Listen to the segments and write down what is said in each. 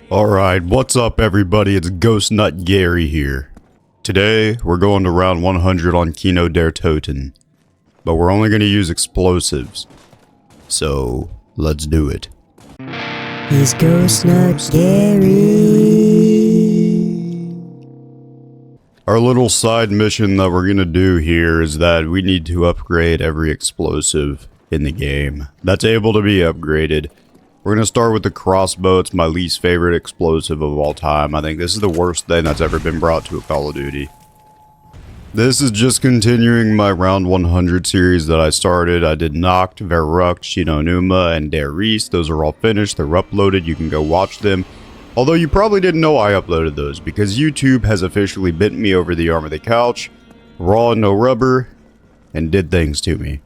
Alright, what's up everybody? It's Ghost Nut Gary here. Today, we're going to round 100 on Kino Der Toten. But we're only going to use explosives. So, let's do it. He's Ghost Nut Gary. Our little side mission that we're going to do here is that we need to upgrade every explosive in the game that's able to be upgraded. We're going to start with the crossbow. It's my least favorite explosive of all time. I think this is the worst thing that's ever been brought to a Call of Duty. This is just continuing my round 100 series that I started. I did Nacht, Verrucht, Shinonuma, and Der Reese. Those are all finished. They're uploaded. You can go watch them. Although you probably didn't know I uploaded those because YouTube has officially bent me over the arm of the couch, raw no rubber, and did things to me.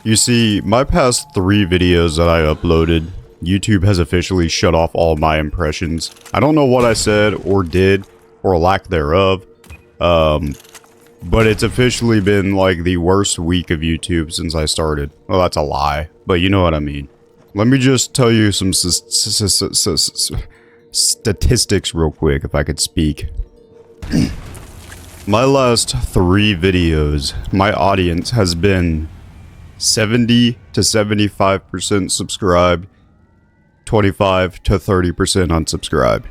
You see, my past 3 videos that I uploaded, YouTube has officially shut off all my impressions. I don't know what I said or did, or lack thereof, but it's officially been like the worst week of YouTube since I started. Well, that's a lie, but you know what I mean. Let me just tell you some statistics real quick, if I could speak. My last 3 videos, my audience has been 70 to 75% subscribed, 25 to 30% unsubscribed.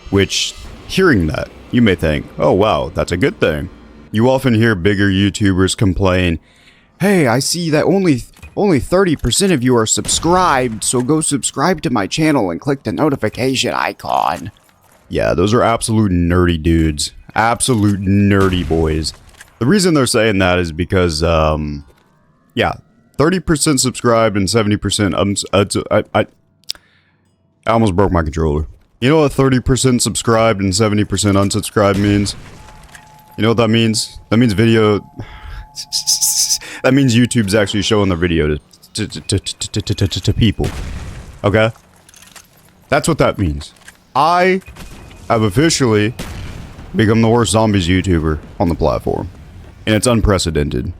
Which, hearing that, you may think, oh wow, that's a good thing. You often hear bigger YouTubers complain, hey, I see that only 30% of you are subscribed, so go subscribe to my channel and click the notification icon. Yeah, those are absolute nerdy dudes. Absolute nerdy boys. The reason they're saying that is because, yeah, 30% subscribed and 70% I almost broke my controller. You know what 30% subscribed and 70% unsubscribed means? You know what that means? That means video... that means YouTube's actually showing the video to people. Okay? That's what that means. I have officially become the worst zombies YouTuber on the platform. And it's unprecedented.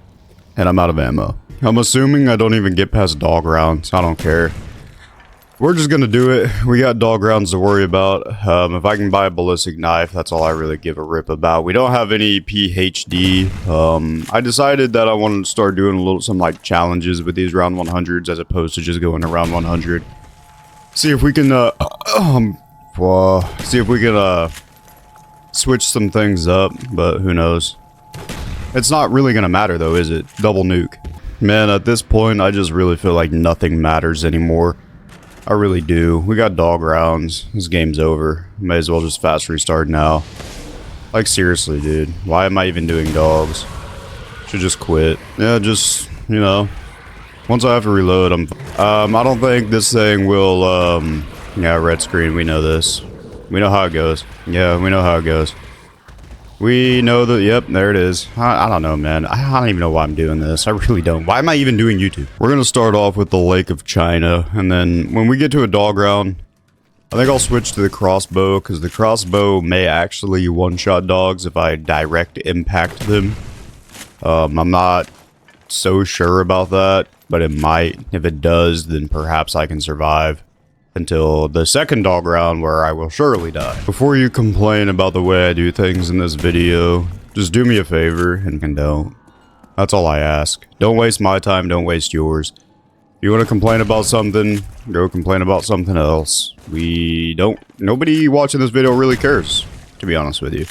And I'm out of ammo. I'm assuming I don't even get past dog rounds. I don't care. We're just gonna do it. We got dog rounds to worry about. If I can buy a ballistic knife, that's all I really give a rip about. We don't have any PhD. I decided that I wanted to start doing some like challenges with these round 100s as opposed to just going around 100. See if we can switch some things up, but who knows. It's not really gonna matter though, is it? Double nuke. Man, at this point, I just really feel like nothing matters anymore. I really do. We got dog rounds. This game's over. May as well just fast restart now. Like, seriously, dude. Why am I even doing dogs? Should just quit. Yeah, just, you know. Once I have to reload, I don't think this thing will, yeah, red screen. We know this. We know how it goes. Yeah, we know how it goes. We know that, yep, there it is. I don't know, man. I don't even know why I'm doing this. I really don't. Why am I even doing YouTube? We're going to start off with the Lake of China, and then when we get to a dog round, I think I'll switch to the crossbow, because the crossbow may actually one-shot dogs if I direct impact them. I'm not so sure about that, but it might. If it does, then perhaps I can survive until the second dog round where I will surely die. Before you complain about the way I do things in this video, just do me a favor and don't. That's all I ask. Don't waste my time, don't waste yours. If you want to complain about something, go complain about something else. Nobody watching this video really cares, to be honest with you,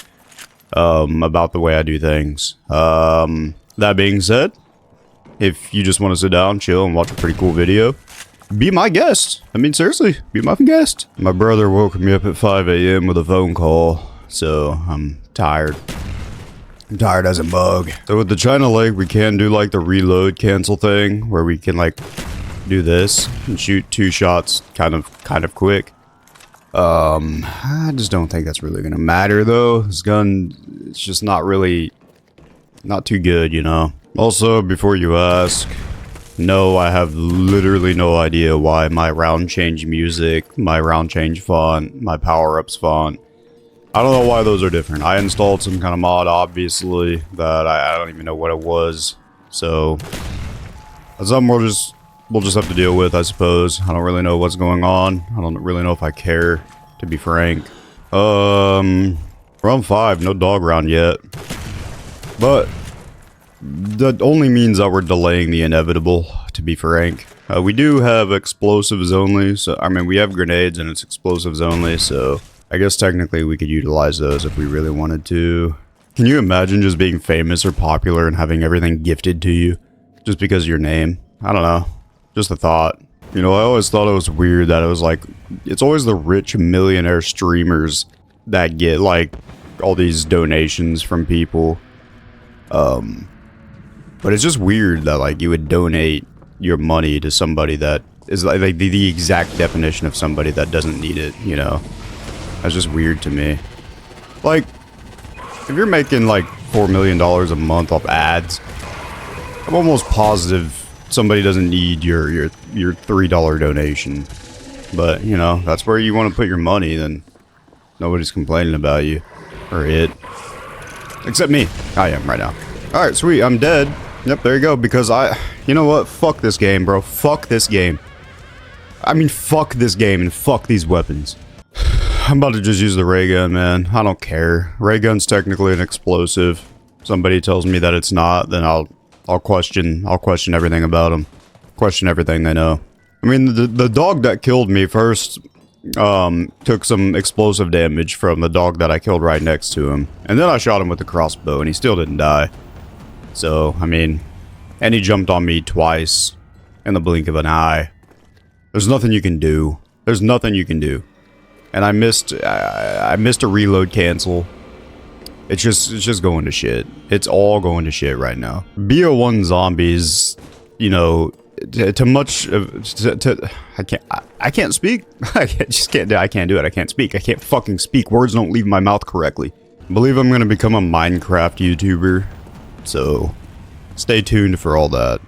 about the way I do things. That being said, if you just want to sit down, chill, and watch a pretty cool video, be my guest. I mean, seriously, be my guest. My brother woke me up at 5 a.m. with a phone call, so I'm tired. I'm tired as a bug. So with the China Lake, we can do like the reload cancel thing, where we can like do this and shoot 2 shots kind of quick. I just don't think that's really gonna matter though. This gun, it's just not too good, you know. Also, before you ask, no, I have literally no idea why my round change music, my round change font, my power-ups font, I don't know why those are different. I installed some kind of mod, obviously, that I don't even know what it was. So, that's something we'll just we'll just have to deal with, I suppose. I don't really know what's going on. I don't really know if I care, to be frank. Round 5, no dog round yet. But that only means that we're delaying the inevitable, to be frank. We do have explosives only, so I mean we have grenades and it's explosives only, so I guess technically we could utilize those if we really wanted to. Can you imagine just being famous or popular and having everything gifted to you just because of your name? I don't know. Just a thought. You know, I always thought it was weird that it was like, it's always the rich millionaire streamers that get like all these donations from people. But it's just weird that like you would donate your money to somebody that is like the exact definition of somebody that doesn't need it, you know? That's just weird to me. Like, if you're making like $4 million a month off ads, I'm almost positive somebody doesn't need your $3 donation. But, you know, that's where you want to put your money, then nobody's complaining about you. Or it. Except me. I am right now. Alright, sweet, I'm dead. Yep, there you go, because you know what? Fuck this game, bro. Fuck this game. I mean, fuck this game and fuck these weapons. I'm about to just use the ray gun, man. I don't care. Ray gun's technically an explosive. Somebody tells me that it's not, then I'll question everything about them. Question everything they know. I mean, the dog that killed me first took some explosive damage from the dog that I killed right next to him. And then I shot him with the crossbow and he still didn't die. So, I mean, and he jumped on me twice in the blink of an eye. There's nothing you can do. There's nothing you can do. And I missed a reload cancel. It's just going to shit. It's all going to shit right now. BO1 zombies, you know, to much of I can't speak. I can't do it. I can't speak. I can't fucking speak. Words don't leave my mouth correctly. I believe I'm gonna become a Minecraft YouTuber. So stay tuned for all that.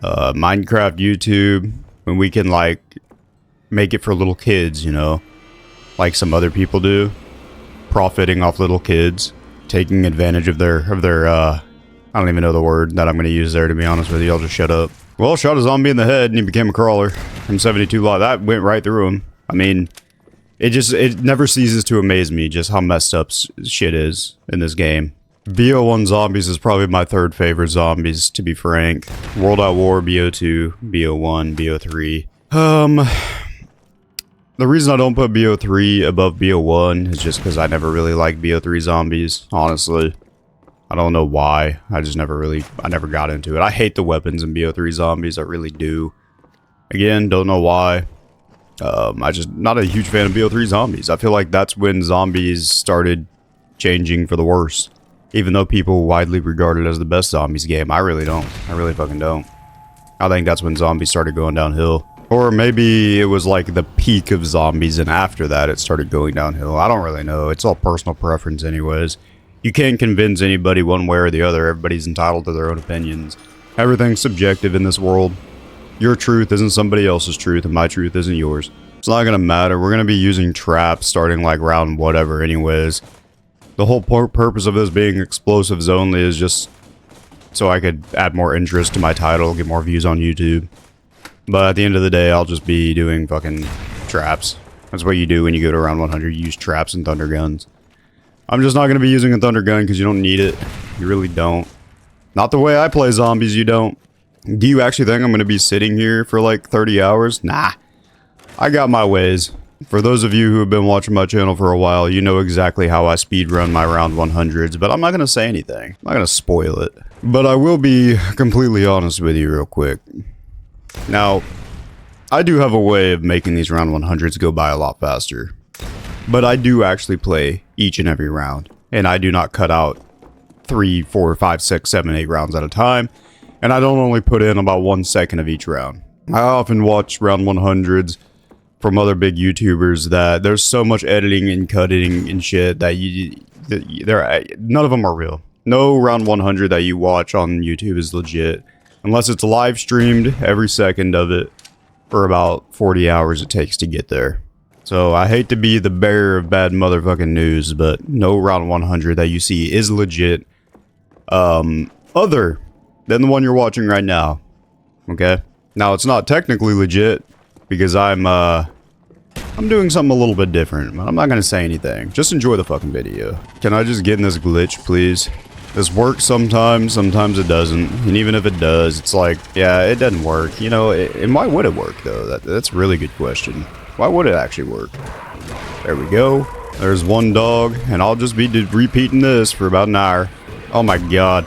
Minecraft YouTube, when we can like make it for little kids, you know, like some other people do, profiting off little kids, taking advantage of their I don't even know the word that I'm going to use there, to be honest with you. I'll just shut up. Well, shot a zombie in the head and he became a crawler from 72 live. That went right through him. I mean, it never ceases to amaze me just how messed up shit is in this game. BO1 zombies is probably my third favorite zombies, to be frank. World at War, BO2, BO1, BO3. The reason I don't put BO3 above BO1 is just because I never really liked BO3 zombies, honestly. I don't know why. I never got into it. I hate the weapons in BO3 zombies, I really do. Again, don't know why. I just not a huge fan of BO3 zombies. I feel like that's when zombies started changing for the worse. Even though people widely regard it as the best zombies game, I really don't. I really fucking don't. I think that's when zombies started going downhill. Or maybe it was like the peak of zombies and after that it started going downhill. I don't really know. It's all personal preference anyways. You can't convince anybody one way or the other. Everybody's entitled to their own opinions. Everything's subjective in this world. Your truth isn't somebody else's truth and my truth isn't yours. It's not gonna matter. We're gonna be using traps starting like round whatever anyways. The whole purpose of this being explosives only is just so I could add more interest to my title, get more views on YouTube. But at the end of the day, I'll just be doing fucking traps. That's what you do when you go to round 100, you use traps and thunder guns. I'm just not going to be using a thunder gun because you don't need it. You really don't. Not the way I play zombies, you don't. Do you actually think I'm going to be sitting here for like 30 hours? Nah. I got my ways. For those of you who have been watching my channel for a while, you know exactly how I speedrun my round 100s, but I'm not going to say anything. I'm not going to spoil it. But I will be completely honest with you real quick. Now, I do have a way of making these round 100s go by a lot faster. But I do actually play each and every round. And I do not cut out 3, 4, 5, 6, 7, 8 rounds at a time. And I don't only put in about 1 second of each round. I often watch round 100s from other big YouTubers that there's so much editing and cutting and shit that none of them are real. No round 100 that you watch on YouTube is legit. Unless it's live streamed, every second of it, for about 40 hours it takes to get there. So I hate to be the bearer of bad motherfucking news, but no round 100 that you see is legit. Other than the one you're watching right now. Okay? Now, it's not technically legit because I'm doing something a little bit different, but I'm not gonna say anything. Just enjoy the fucking video. Can I just get in this glitch, please? This works sometimes, sometimes it doesn't. And even if it does, it's like, yeah, it doesn't work. You know, and why would it work, though? That's a really good question. Why would it actually work? There we go. There's one dog, and I'll just be repeating this for about an hour. Oh my god.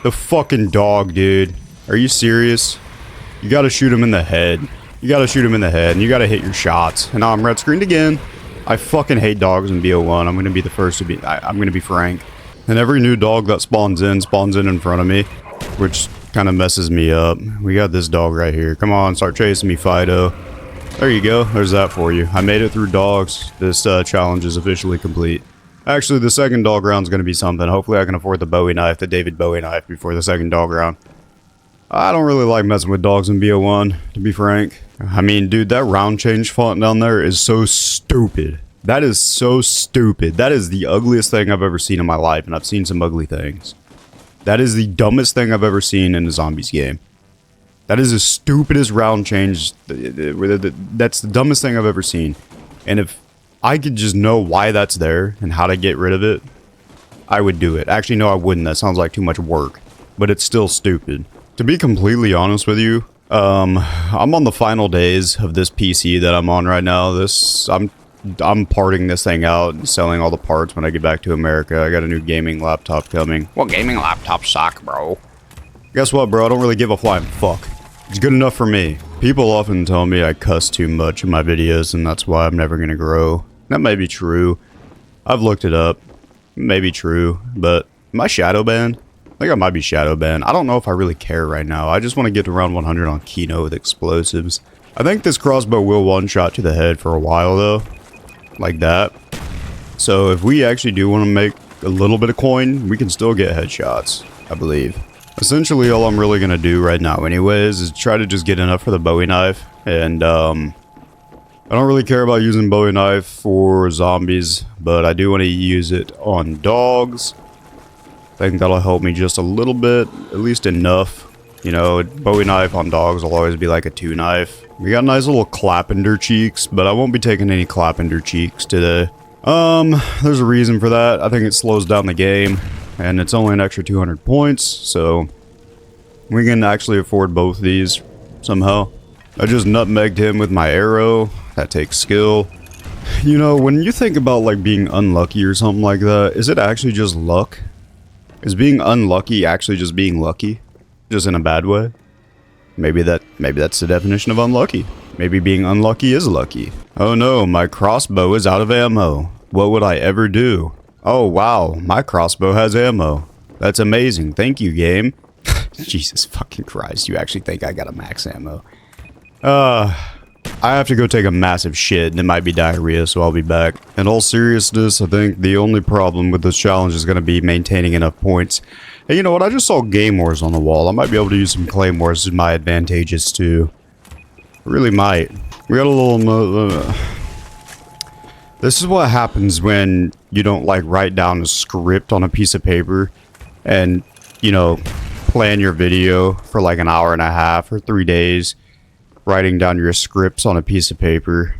The fucking dog, dude. Are you serious? You gotta shoot him in the head. You gotta shoot him in the head, and you gotta hit your shots. And now I'm red screened again. I fucking hate dogs in BO1. I'm gonna be the first to be... I'm gonna be frank. And every new dog that spawns in front of me, which kind of messes me up. We got this dog right here. Come on, start chasing me, Fido. There you go. There's that for you. I made it through dogs. This challenge is officially complete. Actually, the second dog round's going to be something. Hopefully I can afford the Bowie knife, the David Bowie knife, before the second dog round. I don't really like messing with dogs in BO1, to be frank. I mean, dude, that round change font down there is so stupid. That is so stupid. That is the ugliest thing I've ever seen in my life, and I've seen some ugly things. That is the dumbest thing I've ever seen in a zombies game. That is the stupidest round change. That's the dumbest thing I've ever seen. And if I could just know why that's there and how to get rid of it, I would do it. Actually, no, I wouldn't. That sounds like too much work. But it's still stupid. To be completely honest with you, I'm on the final days of this PC that I'm on right now. I'm parting this thing out and selling all the parts when I get back to America. I got a new gaming laptop coming. Well, gaming laptops suck, bro. Guess what, bro? I don't really give a flying fuck. It's good enough for me. People often tell me I cuss too much in my videos, and that's why I'm never gonna grow. That may be true. I've looked it up. It may be true, but am I shadow banned? I think I might be shadow banned. I don't know if I really care right now. I just want to get to round 100 on Kino with explosives. I think this crossbow will one-shot to the head for a while, though. Like that. So if we actually do want to make a little bit of coin, we can still get headshots, I believe. Essentially, all I'm really going to do right now anyways is try to just get enough for the Bowie knife. And I don't really care about using Bowie knife for zombies, but I do want to use it on dogs. I think that'll help me just a little bit, at least enough. You know, Bowie knife on dogs will always be like a 2 knife. We got nice little clappender cheeks, but I won't be taking any clappender cheeks today. There's a reason for that. I think it slows down the game, and it's only an extra 200 points, so we can actually afford both of these somehow. I just nutmegged him with my arrow. That takes skill. You know, when you think about like being unlucky or something like that, is it actually just luck? Is being unlucky actually just being lucky? Just in a bad way? Maybe that's the definition of unlucky. Maybe being unlucky is lucky. Oh no, my crossbow is out of ammo. What would I ever do? Oh wow, my crossbow has ammo. That's amazing. Thank you, game. Jesus fucking Christ, you actually think I got a max ammo. I have to go take a massive shit and it might be diarrhea, so I'll be back. In all seriousness, I think the only problem with this challenge is going to be maintaining enough points. Hey, you know what? I just saw Game Wars on the wall. I might be able to use some Claymores as my advantages too. I really might. We got a little... This is what happens when you don't like write down a script on a piece of paper and, you know, plan your video for like an hour and a half or 3 days. Writing down your scripts on a piece of paper,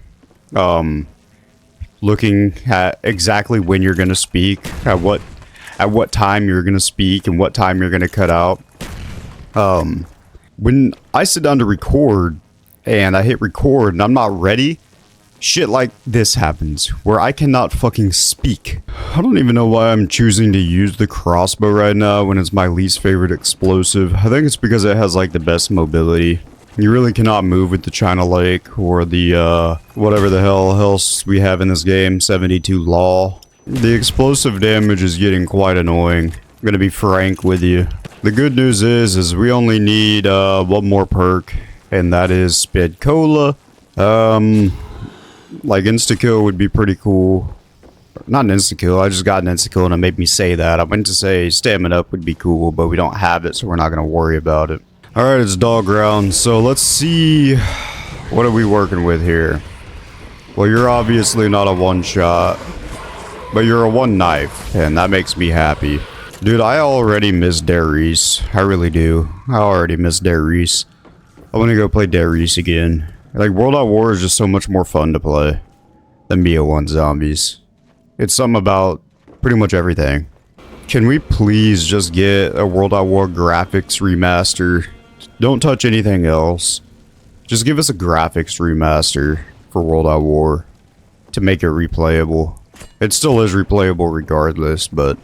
looking at exactly when you're going to speak, at what time you're going to speak and what time you're going to cut out. When I sit down to record and I hit record and I'm not ready, shit like this happens where I cannot fucking speak. I don't even know why I'm choosing to use the crossbow right now when it's my least favorite explosive. I think it's because it has like the best mobility. You really cannot move with the China Lake or the, whatever the hell else we have in this game, 72 Law. The explosive damage is getting quite annoying. I'm gonna be frank with you. The good news is we only need, one more perk, and that is Sped Cola. Like insta-kill would be pretty cool. Not an insta-kill, I just got an insta-kill and it made me say that. I meant to say stamina up would be cool, but we don't have it, so we're not gonna worry about it. Alright, it's dog round, so let's see, what are we working with here? Well, you're obviously not a one-shot, but you're a one-knife, and that makes me happy. Dude, I already miss Darius. I really do. I already miss Darius. I want to go play Darius again. Like, World at War is just so much more fun to play than BO1 Zombies. It's something about pretty much everything. Can we please just get a World at War graphics remaster? Don't touch anything else. Just give us a graphics remaster for World at War to make it replayable. It still is replayable regardless, but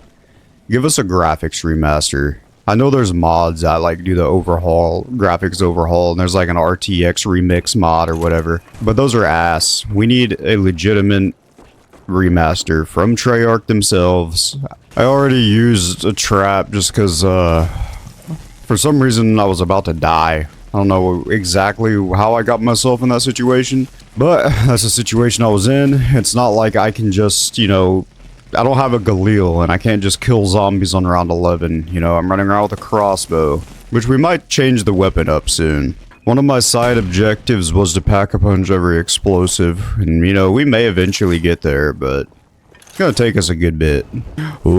give us a graphics remaster. I know there's mods that like do the overhaul, graphics overhaul, and there's like an RTX remix mod or whatever. But those are ass. We need a legitimate remaster from Treyarch themselves. I already used a trap just because for some reason I was about to die. I don't know exactly how I got myself in that situation, but that's the situation I was in. It's not like I can just, you know, I don't have a Galil and I can't just kill zombies on round 11. You know, I'm running around with a crossbow, which we might change the weapon up soon. One of my side objectives was to pack a punch every explosive, and you know, we may eventually get there, but it's gonna take us a good bit. Ooh,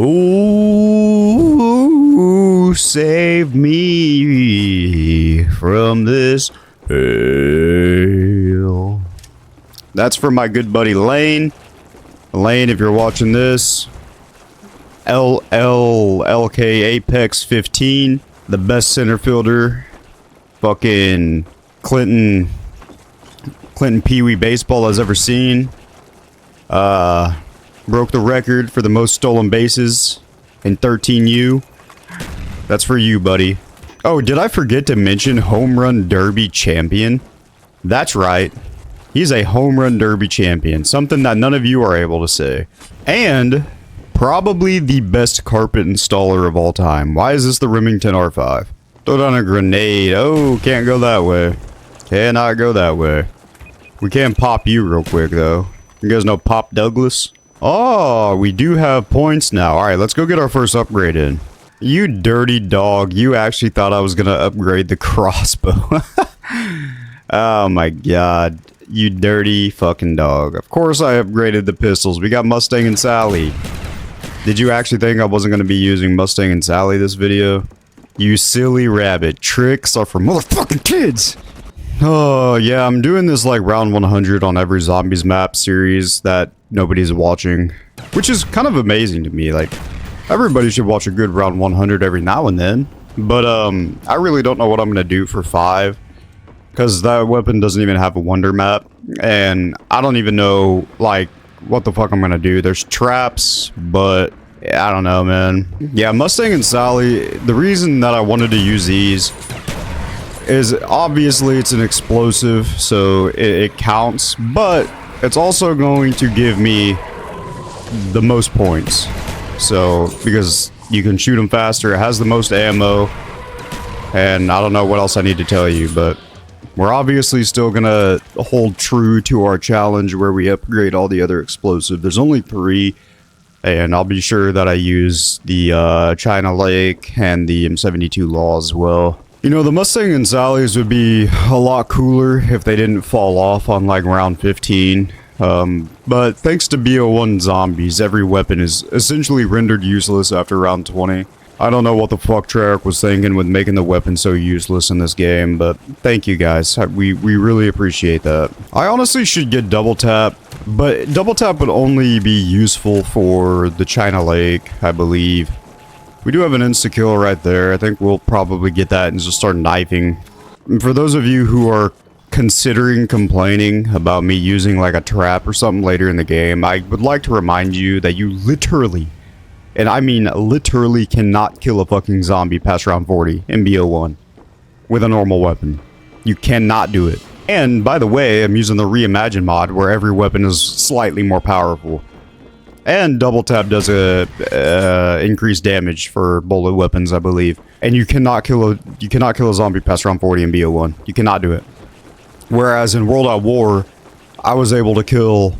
save me from this hell. That's for my good buddy Lane. Lane, if you're watching this, LK Apex 15, the best center fielder, fucking Clinton Pee Wee baseball has ever seen. Broke the record for the most stolen bases in 13U. That's for you, buddy. Oh, did I forget to mention Home Run Derby champion? That's right. He's a home run derby champion, something that none of you are able to say. And probably the best carpet installer of all time. Why is this the Remington R5? Throw down a grenade. Oh, can't go that way. Cannot go that way. We can pop you real quick, though. You guys know Pop Douglas? Oh, we do have points now. Alright, let's go get our first upgrade in. You dirty dog. You actually thought I was going to upgrade the crossbow. Oh my god. You dirty fucking dog. Of course I upgraded the pistols. We got Mustang and Sally. Did you actually think I wasn't going to be using Mustang and Sally this video? You silly rabbit. Tricks are for motherfucking kids. Oh, yeah, I'm doing this like round 100 on every zombies map series that nobody's watching. Which is kind of amazing to me. Like, everybody should watch a good round 100 every now and then. But, I really don't know what I'm going to do for 5. Because that weapon doesn't even have a wonder map. And I don't even know, like, what the fuck I'm going to do. There's traps, but yeah, I don't know, man. Yeah, Mustang and Sally, the reason that I wanted to use these is obviously it's an explosive, so it counts. But it's also going to give me the most points. So, because you can shoot them faster, it has the most ammo. And I don't know what else I need to tell you, but we're obviously still gonna hold true to our challenge where we upgrade all the other explosive. There's only 3, and I'll be sure that I use the China Lake and the M72 Law as well. You know, the Mustang and Sallies would be a lot cooler if they didn't fall off on like round 15. But thanks to BO1 Zombies, every weapon is essentially rendered useless after round 20. I don't know what the fuck Treyarch was thinking with making the weapon so useless in this game, but thank you guys. We really appreciate that. I honestly should get double tap, but double tap would only be useful for the China Lake, I believe. We do have an insta-kill right there. I think we'll probably get that and just start knifing. And for those of you who are considering complaining about me using like a trap or something later in the game, I would like to remind you that you literally, and I mean literally, cannot kill a fucking zombie past round 40 in BO1 with a normal weapon. You cannot do it. And by the way, I'm using the Reimagine mod where every weapon is slightly more powerful. And double tap does increased damage for bullet weapons, I believe. And you cannot kill a zombie past round 40 in BO1. You cannot do it. Whereas in World at War, I was able to kill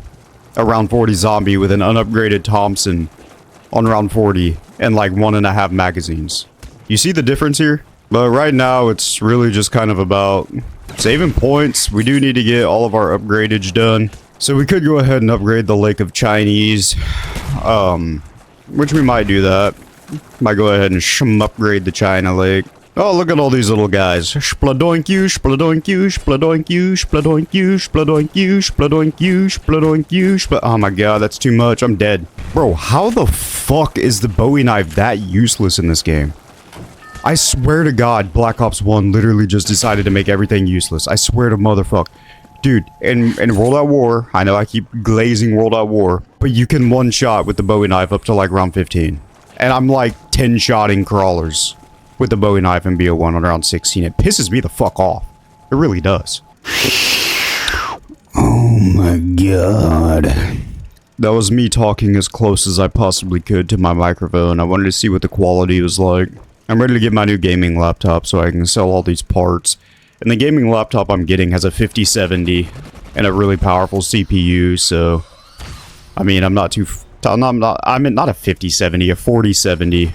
a round 40 zombie with an unupgraded Thompson on round 40 and like 1.5 magazines. You see the difference here? But right now it's really just kind of about saving points. We do need to get all of our upgradage done. So we could go ahead and upgrade the Lake of Chinese. Which we might do that. Might go ahead and upgrade the China Lake. Oh, look at all these little guys. Spladoink you, spladoink you, spladoink you, spladoink you, spladoink you, spladoink you, spladoink you, oh my god, that's too much. I'm dead. Bro, how the fuck is the Bowie knife that useless in this game? I swear to god, Black Ops 1 literally just decided to make everything useless. I swear to motherfuck. Dude, in World at War, I know I keep glazing World at War, but you can one-shot with the Bowie knife up to like round 15. And I'm like 10-shotting crawlers with the Bowie knife and BO1 on around 16. It pisses me the fuck off. It really does. Oh my god. That was me talking as close as I possibly could to my microphone. I wanted to see what the quality was like. I'm ready to get my new gaming laptop so I can sell all these parts. And the gaming laptop I'm getting has a 5070 and a really powerful CPU, so... I mean, I'm not too... I mean, not a 5070, a 4070.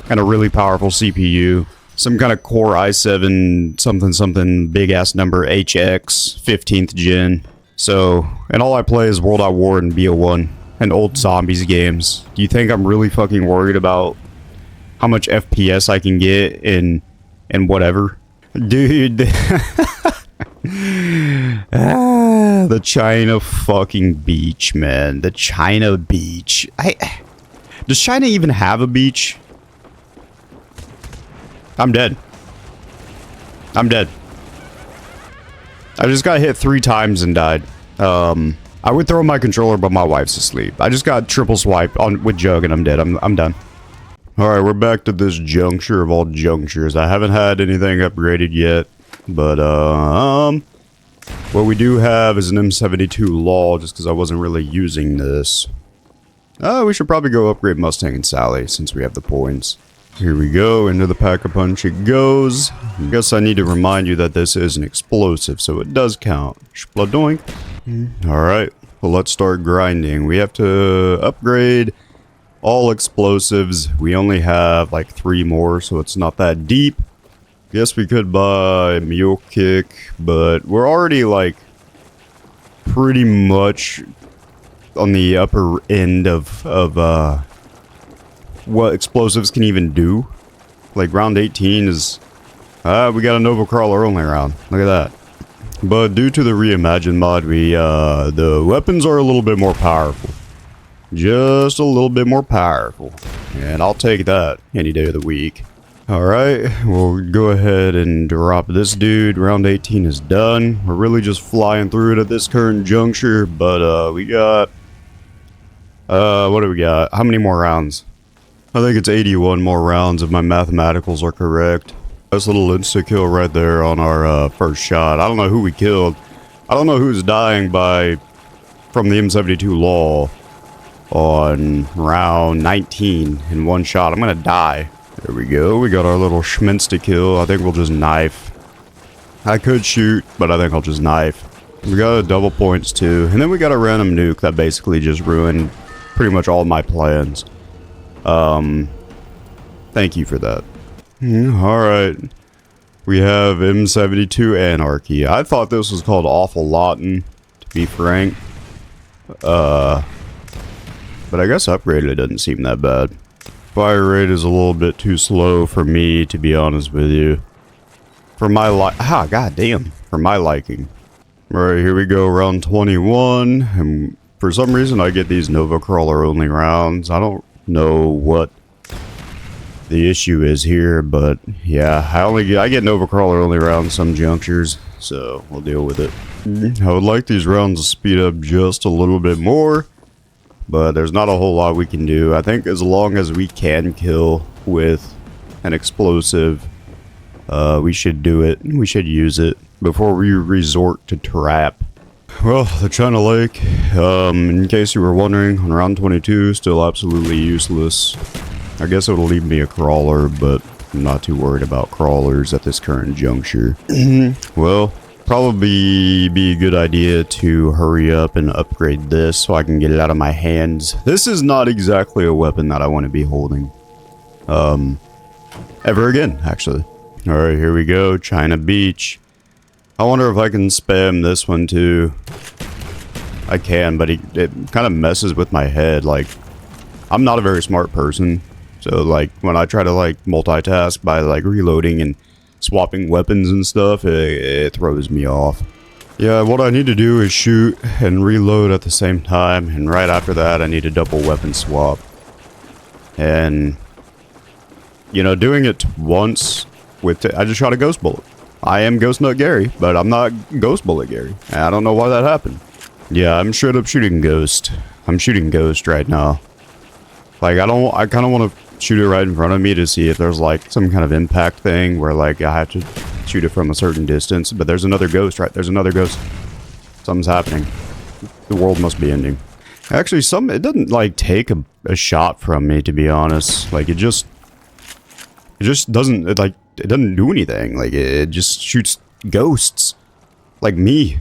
And a really powerful CPU. Some kind of Core i7 something something big ass number HX 15th gen. So, and all I play is World at War and BO1 and old zombies games. Do you think I'm really fucking worried about how much FPS I can get in whatever? Dude. The China fucking beach, man. The China beach. Does China even have a beach? I'm dead. I'm dead. I just got hit 3 times and died. I would throw my controller, but my wife's asleep. I just got triple swiped on with Jug and I'm dead. I'm done. Alright, we're back to this juncture of all junctures. I haven't had anything upgraded yet, but what we do have is an M72 Law, just because I wasn't really using this. We should probably go upgrade Mustang and Sally, since we have the points. Here we go, into the pack-a-punch it goes. I guess I need to remind you that this is an explosive, so it does count. Spladoink. Alright, well let's start grinding. We have to upgrade all explosives. We only have like 3 more, so it's not that deep. Guess we could buy Mule Kick, but we're already like pretty much on the upper end of what explosives can even do. Like round 18 is we got a Nova Crawler only round. Look at that. But due to the reimagined mod, the weapons are a little bit more powerful. Just a little bit more powerful. And I'll take that any day of the week. Alright, we'll go ahead and drop this dude. Round 18 is done. We're really just flying through it at this current juncture, but we got what do we got? How many more rounds? I think it's 81 more rounds if my mathematicals are correct. Nice little insta-kill right there on our first shot. I don't know who we killed. I don't know who's dying from the M72 Law on round 19 in one shot. I'm gonna die. There we go. We got our little schminsta-kill. I think we'll just knife. I could shoot, but I think I'll just knife. We got double points too. And then we got a random nuke that basically just ruined pretty much all my plans. Thank you for that. Alright. We have M72 Anarchy. I thought this was called Awful Lawton, to be frank. But I guess upgraded doesn't seem that bad. Fire rate is a little bit too slow for me, to be honest with you. For my goddamn. For my liking. Alright, here we go, round 21. And for some reason I get these Nova Crawler only rounds. I don't know what the issue is here, but yeah, I get Nova Crawler only rounds some junctures, so we'll deal with it. I would like these rounds to speed up just a little bit more, but there's not a whole lot we can do. I think as long as we can kill with an explosive, we should do it. We should use it before we resort to trap. Well, the China Lake, in case you were wondering, on round 22, still absolutely useless. I guess it'll leave me a crawler, but I'm not too worried about crawlers at this current juncture. Well, probably be a good idea to hurry up and upgrade this so I can get it out of my hands. This is not exactly a weapon that I want to be holding. Ever again, actually. Alright, here we go, China Beach. I wonder if I can spam this one too. I can, but it kind of messes with my head. Like, I'm not a very smart person. So like when I try to like multitask by like reloading and swapping weapons and stuff, it throws me off. Yeah, what I need to do is shoot and reload at the same time, and right after that I need a double weapon swap. And you know, doing it once with I just shot a ghost bullet. I am Ghost Nut Gary, but I'm not Ghost Bullet Gary. And I don't know why that happened. Yeah, I'm straight up shooting Ghost. I'm shooting Ghost right now. Like I kind of want to shoot it right in front of me to see if there's like some kind of impact thing where like I have to shoot it from a certain distance. But there's another Ghost, right? There's another Ghost. Something's happening. The world must be ending. Actually, it doesn't like take a shot from me, to be honest. Like it just doesn't, it doesn't do anything. Like it just shoots ghosts. Like me.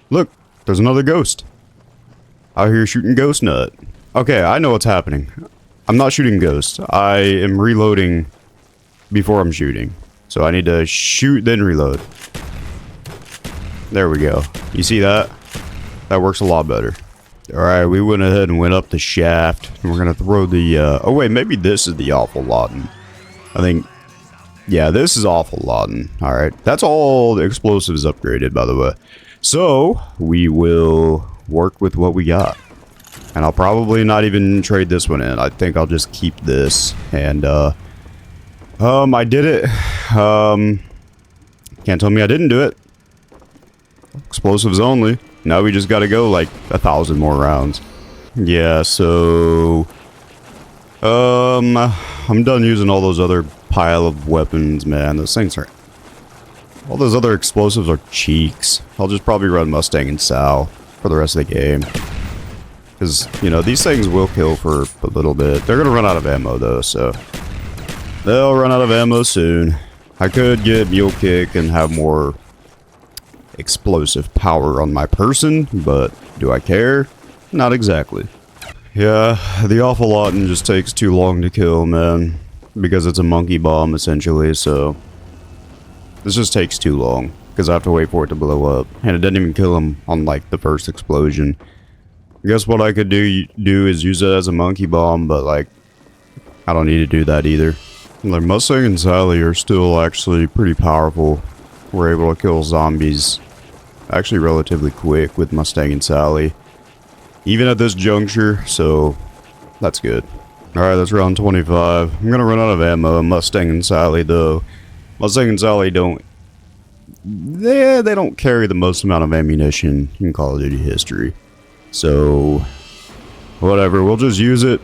Look, there's another ghost. Out here shooting Ghost Nut. Okay, I know what's happening. I'm not shooting ghosts. I am reloading before I'm shooting. So I need to shoot, then reload. There we go. You see that? That works a lot better. Alright, we went ahead and went up the shaft. And we're going to throw the... oh wait, maybe this is the awful Lawton. I think... Yeah, this is awful Lawton. Alright, that's all the explosives upgraded, by the way. So, we will work with what we got. And I'll probably not even trade this one in. I think I'll just keep this. And, I did it. Can't tell me I didn't do it. Explosives only. Now we just gotta go like 1,000 more rounds. Yeah, so... I'm done using all those other pile of weapons, man. Those things are... All those other explosives are cheeks. I'll just probably run Mustang and Sal for the rest of the game. Because, you know, these things will kill for a little bit. They're gonna run out of ammo, though, so... They'll run out of ammo soon. I could get Mule Kick and have more explosive power on my person, but do I care? Not exactly. Yeah, the awful Lawton just takes too long to kill, man. Because it's a monkey bomb, essentially, so... This just takes too long. Because I have to wait for it to blow up. And it didn't even kill him on, like, the first explosion. I guess what I could do is use it as a monkey bomb, but, like... I don't need to do that either. Like, Mustang and Sally are still actually pretty powerful. We're able to kill zombies actually relatively quick with Mustang and Sally. Even at this juncture, so that's good. Alright, that's round 25. I'm gonna run out of ammo on Mustang and Sally, though. Mustang and Sally don't... They don't carry the most amount of ammunition in Call of Duty history. So, whatever, we'll just use it.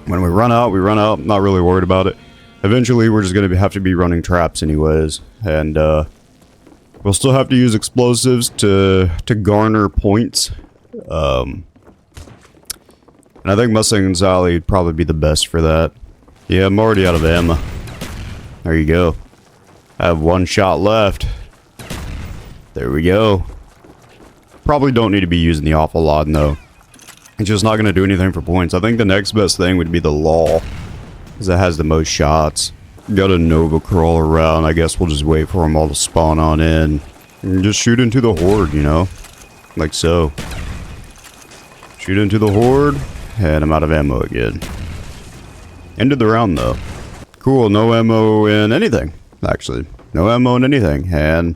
When we run out, we run out. I'm not really worried about it. Eventually, we're just going to have to be running traps anyways. And, we'll still have to use explosives to garner points. And I think Mustang and Sally would probably be the best for that. Yeah, I'm already out of ammo. There you go. I have one shot left. There we go. Probably don't need to be using the awful Lawton, though. It's just not going to do anything for points. I think the next best thing would be the Law. Because it has the most shots. Got a Nova crawl around. I guess we'll just wait for them all to spawn on in. And just shoot into the horde, you know? Like so. Shoot into the horde. And I'm out of ammo again. Ended the round, though. Cool, no ammo in anything. Actually. No ammo in anything. And...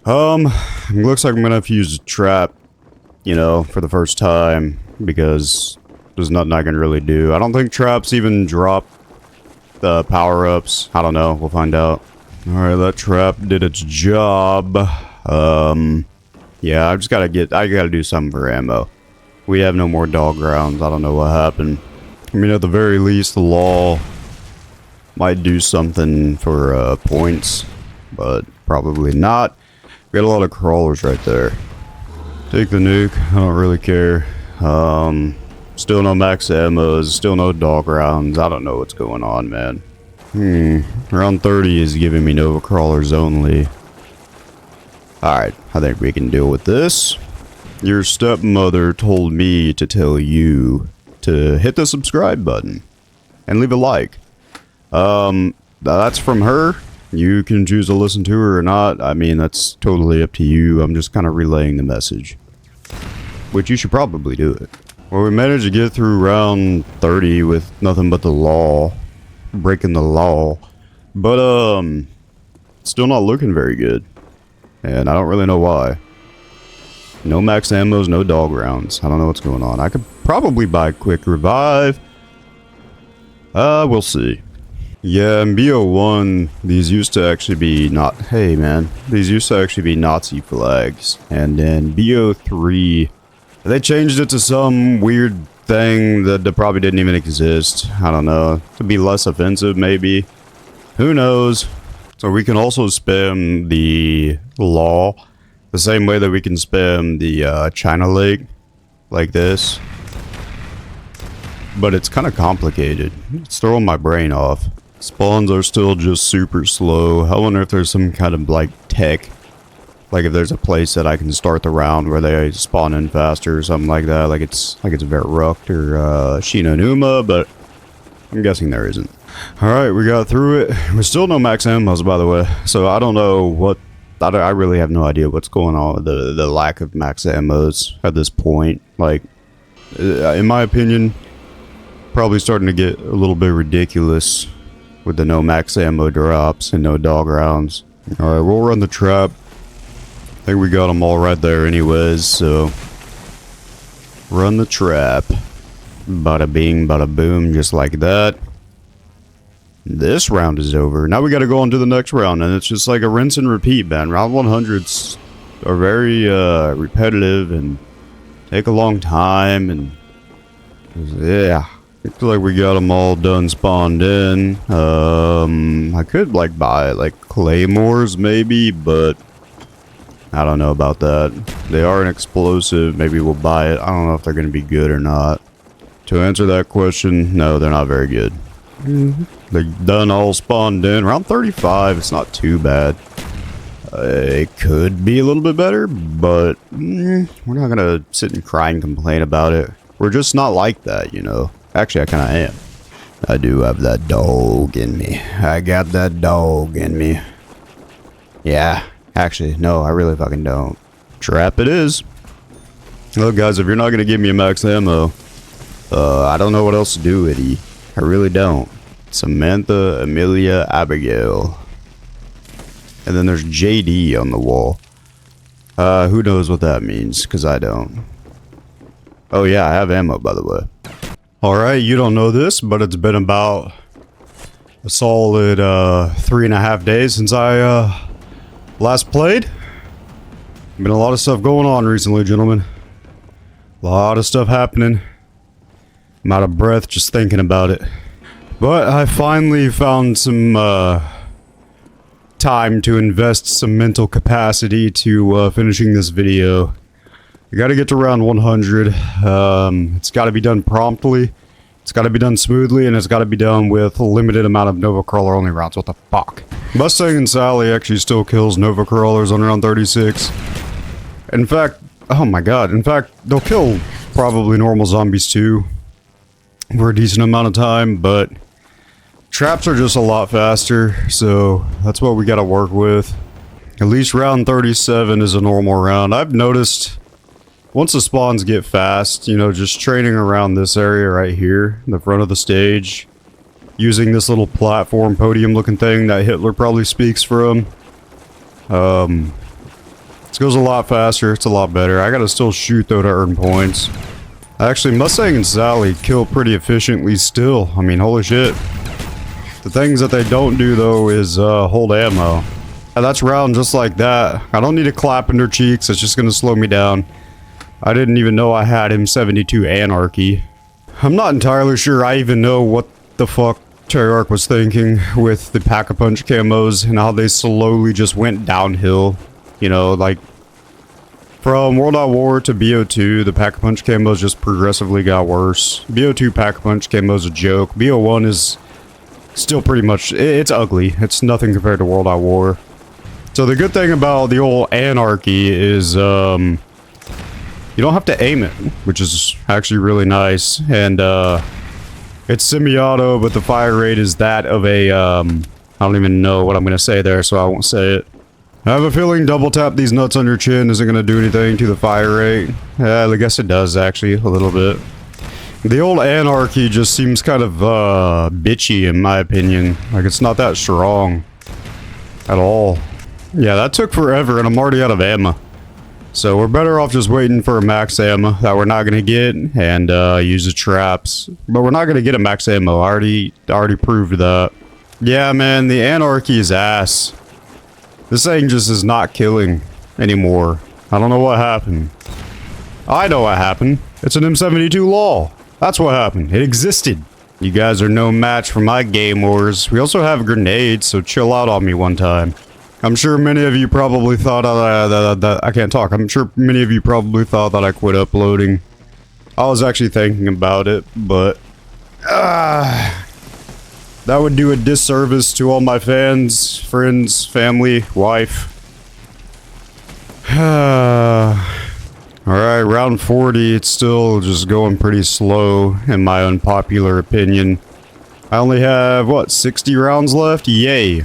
looks like I'm gonna have to use a trap, you know, for the first time, because there's nothing I can really do. I don't think traps even drop the power-ups. I don't know, we'll find out. Alright, that trap did its job. Yeah, I gotta do something for ammo. We have no more dog rounds, I don't know what happened. I mean, at the very least, the Law might do something for, points, but probably not. We got a lot of crawlers right there. Take the nuke. I don't really care. Still no max ammos. Still no dog rounds. I don't know what's going on, man. Round 30 is giving me Nova crawlers only. Alright, I think we can deal with this. Your stepmother told me to tell you to hit the subscribe button. And leave a like. That's from her. You can choose to listen to her or not. I mean, that's totally up to you. I'm just kind of relaying the message. Which you should probably do it. Well, we managed to get through round 30 with nothing but the law. Breaking the law. But, still not looking very good. And I don't really know why. No max ammos, no dog rounds. I don't know what's going on. I could probably buy quick revive. We'll see. Yeah, in BO1, these used to actually be not... Hey, man. These used to actually be Nazi flags. And then BO3, they changed it to some weird thing that probably didn't even exist. I don't know. To be less offensive, maybe. Who knows? So we can also spam the law the same way that we can spam the China Lake. Like this. But it's kind of complicated. It's throwing my brain off. Spawns are still just super slow. I wonder if there's some kind of like tech. Like if there's a place that I can start the round where they spawn in faster or something like that. Like it's Verrucht or Shinonuma, but I'm guessing there isn't. Alright, we got through it. There's still no max ammos, by the way. So I don't know what... I really have no idea what's going on with the lack of max ammos at this point. Like, in my opinion, probably starting to get a little bit ridiculous with the no max ammo drops and no dog rounds. Alright, we'll run the trap. I think we got them all right there anyways, so... Run the trap. Bada bing, bada boom, just like that. This round is over. Now we gotta go on to the next round, and it's just like a rinse and repeat, man. Round 100s are very repetitive and take a long time, and yeah, I feel like we got them all done spawned in. I could like buy like claymores maybe, but I don't know about that. They are an explosive. Maybe we'll buy it. I don't know if they're gonna be good or not. To answer that question, no, they're not very good. They're done all spawned in. Around 35, it's not too bad. It could be a little bit better, but we're not gonna sit and cry and complain about it. We're just not like that, you know. Actually, I kind of am. I do have that dog in me. I got that dog in me. Yeah, actually, no, I really fucking don't. Trap it is. Look, guys, if you're not gonna give me a max ammo, I don't know what else to do, Eddie. I really don't. Samantha, Amelia, Abigail. And then there's JD on the wall. Who knows what that means, because I don't. Oh yeah, I have ammo, by the way. Alright, you don't know this, but it's been about a solid 3.5 days since I last played. Been a lot of stuff going on recently, gentlemen. A lot of stuff happening. I'm out of breath just thinking about it. But I finally found some time to invest some mental capacity to finishing this video. I gotta get to round 100. It's gotta be done promptly. It's gotta be done smoothly, and it's gotta be done with a limited amount of Nova Crawler only rounds. What the fuck? Mustang and Sally actually still kills Nova Crawlers on round 36. In fact, oh my god, in fact, they'll kill probably normal zombies too for a decent amount of time, but traps are just a lot faster, so that's what we gotta work with. At least round 37 is a normal round. I've noticed once the spawns get fast, you know, just training around this area right here, the front of the stage, using this little platform podium looking thing that Hitler probably speaks from. This goes a lot faster, it's a lot better. I gotta still shoot though to earn points. Actually, Mustang and Sally kill pretty efficiently still. I mean, holy shit. The things that they don't do though is hold ammo. And that's round just like that. I don't need a clap in their cheeks, it's just gonna slow me down. I didn't even know I had M72 Anarchy. I'm not entirely sure I even know what the fuck Treyarch was thinking with the Pack-a-Punch camos and how they slowly just went downhill. You know, like from World at War to BO2, the Pack-a-Punch camos just progressively got worse. BO2 Pack-a-Punch camo's a joke. BO1 is still pretty much, it's ugly. It's nothing compared to World at War. So the good thing about the old Anarchy is, you don't have to aim it, which is actually really nice. And, it's semi-auto, but the fire rate is that of a, I don't even know what I'm gonna say there, so I won't say it. I have a feeling double tap these nuts on your chin isn't gonna do anything to the fire rate. Yeah, I guess it does, actually, a little bit. The old anarchy just seems kind of, bitchy in my opinion. Like, it's not that strong. At all. Yeah, that took forever and I'm already out of ammo. So we're better off just waiting for a max ammo that we're not gonna get and, use the traps. But we're not gonna get a max ammo. I already proved that. Yeah, man, the anarchy is ass. This thing just is not killing anymore. I don't know what happened. I know what happened. It's an M72 law. That's what happened. It existed. You guys are no match for my game wars. We also have grenades, so chill out on me one time. I'm sure many of you probably thought I can't talk. I'm sure many of you probably thought that I quit uploading. I was actually thinking about it, but that would do a disservice to all my fans, friends, family, wife. Alright, round 40, it's still just going pretty slow, in my unpopular opinion. I only have, what, 60 rounds left? Yay.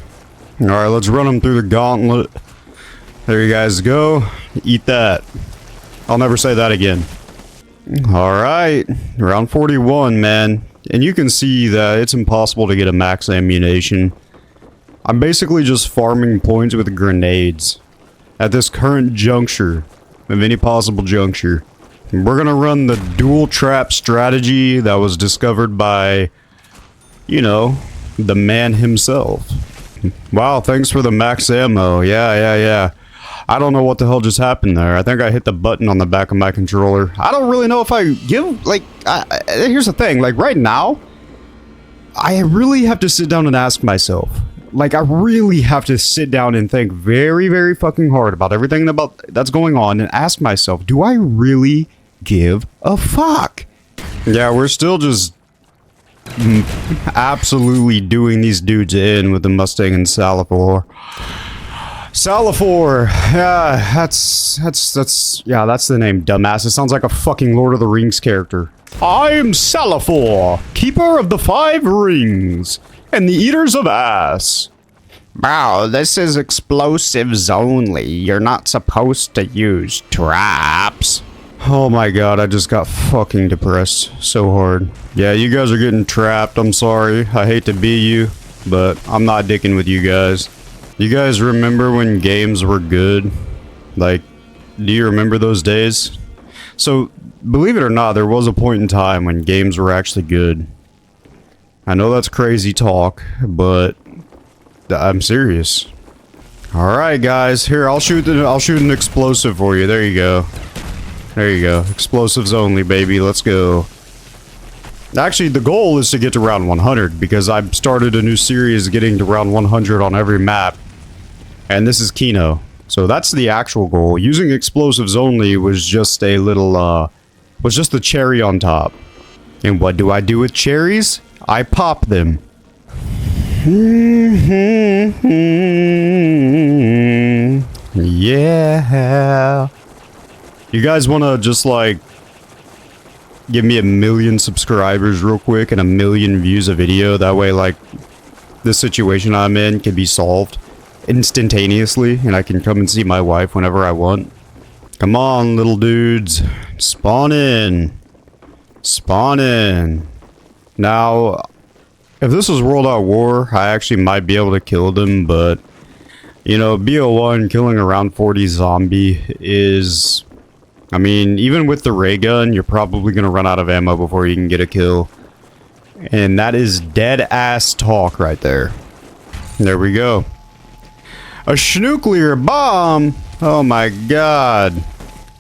Alright, let's run them through the gauntlet. There you guys go. Eat that. I'll never say that again. Alright, round 41, man. And you can see that it's impossible to get a max ammunition. I'm basically just farming points with grenades. At this current juncture. Of any possible juncture. We're gonna run the dual trap strategy that was discovered by, you know, the man himself. Wow, thanks for the max ammo. Yeah. I don't know what the hell just happened there. I think I hit the button on the back of my controller. I don't really know if I give, like, here's the thing, like, right now, I really have to sit down and ask myself. Like, I really have to sit down and think very, very fucking hard about everything that's going on and ask myself, do I really give a fuck? Yeah, we're still just absolutely doing these dudes in with the Mustang and Salafor. Salafor! Yeah, that's the name, dumbass. It sounds like a fucking Lord of the Rings character. I'm Salafor, keeper of the 5 rings. And the eaters of ass. Bro, this is explosives only. You're not supposed to use traps. Oh my god, I just got fucking depressed so hard. Yeah, you guys are getting trapped. I'm sorry. I hate to be you, but I'm not dicking with you guys. You guys remember when games were good? Like, do you remember those days? So, believe it or not, there was a point in time when games were actually good. I know that's crazy talk, but I'm serious. Alright guys, here I'll shoot an explosive for you. There you go. There you go. Explosives only, baby. Let's go. Actually, the goal is to get to round 100 because I've started a new series getting to round 100 on every map. And this is Kino. So that's the actual goal. Using explosives only was just a little was just the cherry on top. And what do I do with cherries? I pop them. Yeah. You guys want to just like give me 1 million subscribers real quick and 1 million views a video? That way, like, the situation I'm in can be solved instantaneously and I can come and see my wife whenever I want. Come on, little dudes. Spawn in. Spawn in. Now, if this was World at War, I actually might be able to kill them, but, you know, BO1 killing a round 40 zombie is, I mean, even with the ray gun, you're probably going to run out of ammo before you can get a kill. And that is dead ass talk right there. There we go. A schnuclear bomb! Oh my god.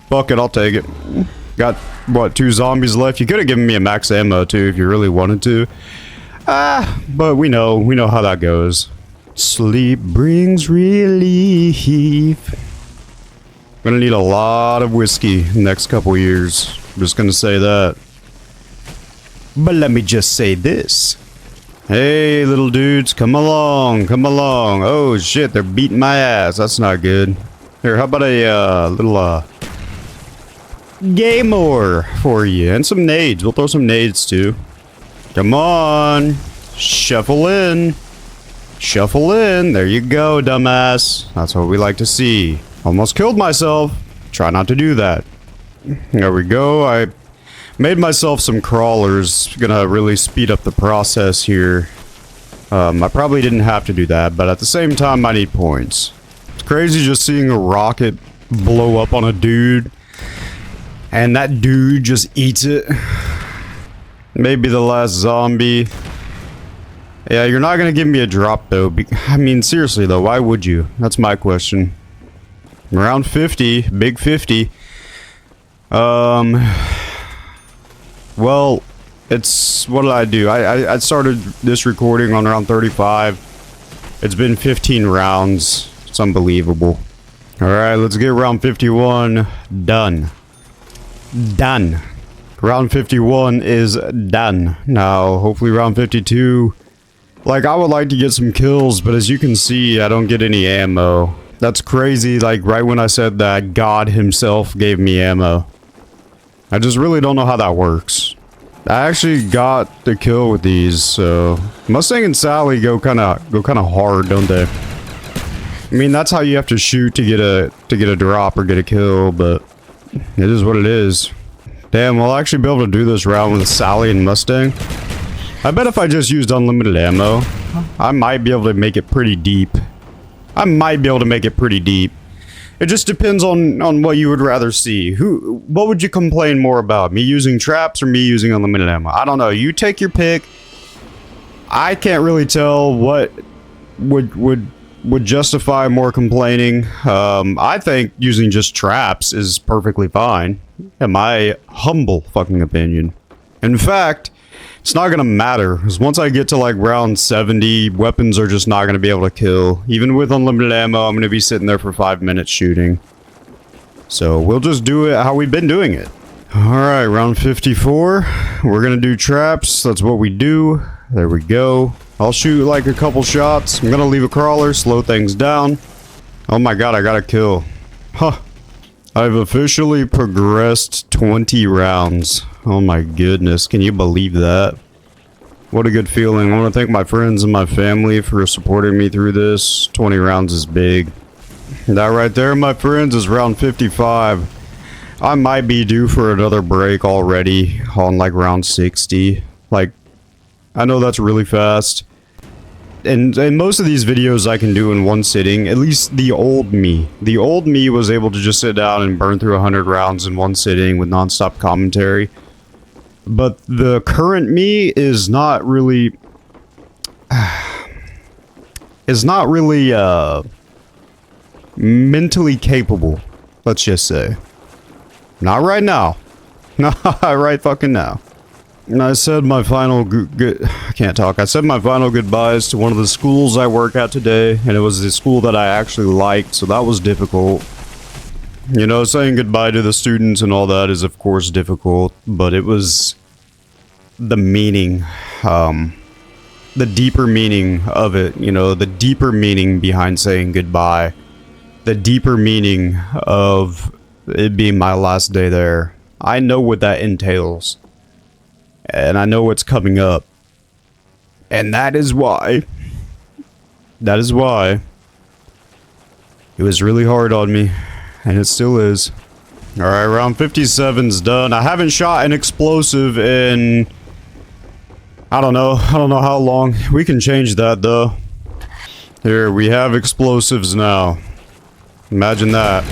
Fuck it, I'll take it. Got, what, 2 zombies left? You could have given me a max ammo too if you really wanted to. But we know how that goes. Sleep brings relief. Gonna need a lot of whiskey the next couple years. I'm just gonna say that. But let me just say this. Hey, little dudes, come along, come along. Oh shit, they're beating my ass. That's not good. Here, how about a little game more for you and some nades. We'll throw some nades too. Come on, shuffle in. Shuffle in. There you go, dumbass. That's what we like to see. Almost killed myself. Try not to do that. There we go. I Made myself some crawlers. Gonna really speed up the process here. I probably didn't have to do that, but at the same time, I need points. It's crazy just seeing a rocket blow up on a dude, and that dude just eats it. Maybe the last zombie. Yeah, you're not gonna give me a drop though. I mean, seriously though, why would you? That's my question. Around 50, big 50. Well, it's, what did I do? I started this recording on around 35. It's been 15 rounds. It's unbelievable. Alright, let's get round 51 done. Done. Round 51 is done. Now, hopefully round 52. Like, I would like to get some kills, but as you can see, I don't get any ammo. That's crazy, like, right when I said that, God himself gave me ammo. I just really don't know how that works. I actually got the kill with these, so Mustang and Sally go kind of hard, don't they? I mean, that's how you have to shoot to get a drop or get a kill, but it is what it is. Damn, we'll actually be able to do this round with Sally and Mustang. I bet if I just used unlimited ammo, I might be able to make it pretty deep. It just depends on what you would rather see. What would you complain more about? Me using traps or me using unlimited ammo? I don't know. You take your pick. I can't really tell what would justify more complaining. I think using just traps is perfectly fine, in my humble fucking opinion. In fact, it's not gonna matter, because once I get to like round 70, weapons are just not gonna be able to kill. Even with unlimited ammo, I'm gonna be sitting there for 5 minutes shooting. So we'll just do it how we've been doing it. Alright, round 54. We're gonna do traps. That's what we do. There we go. I'll shoot like a couple shots. I'm gonna leave a crawler, slow things down. Oh my god, I got a kill. Huh. I've officially progressed 20 rounds. Oh my goodness, can you believe that? What a good feeling. I want to thank my friends and my family for supporting me through this. 20 rounds is big. That right there, my friends, is round 55. I might be due for another break already on like round 60. Like, I know that's really fast. And most of these videos I can do in one sitting. At least the old me. The old me was able to just sit down and burn through 100 rounds in one sitting with non-stop commentary. But the current me is not really... mentally capable. Let's just say. Not right now. Not right fucking now. And I said my final I can't talk. I said my final goodbyes to one of the schools I work at today, and it was the school that I actually liked, so that was difficult. You know, saying goodbye to the students and all that is of course difficult, but it was the meaning, the deeper meaning of it, you know, the deeper meaning behind saying goodbye, the deeper meaning of it being my last day there. I know what that entails. And I know what's coming up. And that is why it was really hard on me. And it still is. Alright, round 57's done. I haven't shot an explosive in... I don't know how long. We can change that though. Here, we have explosives now. Imagine that.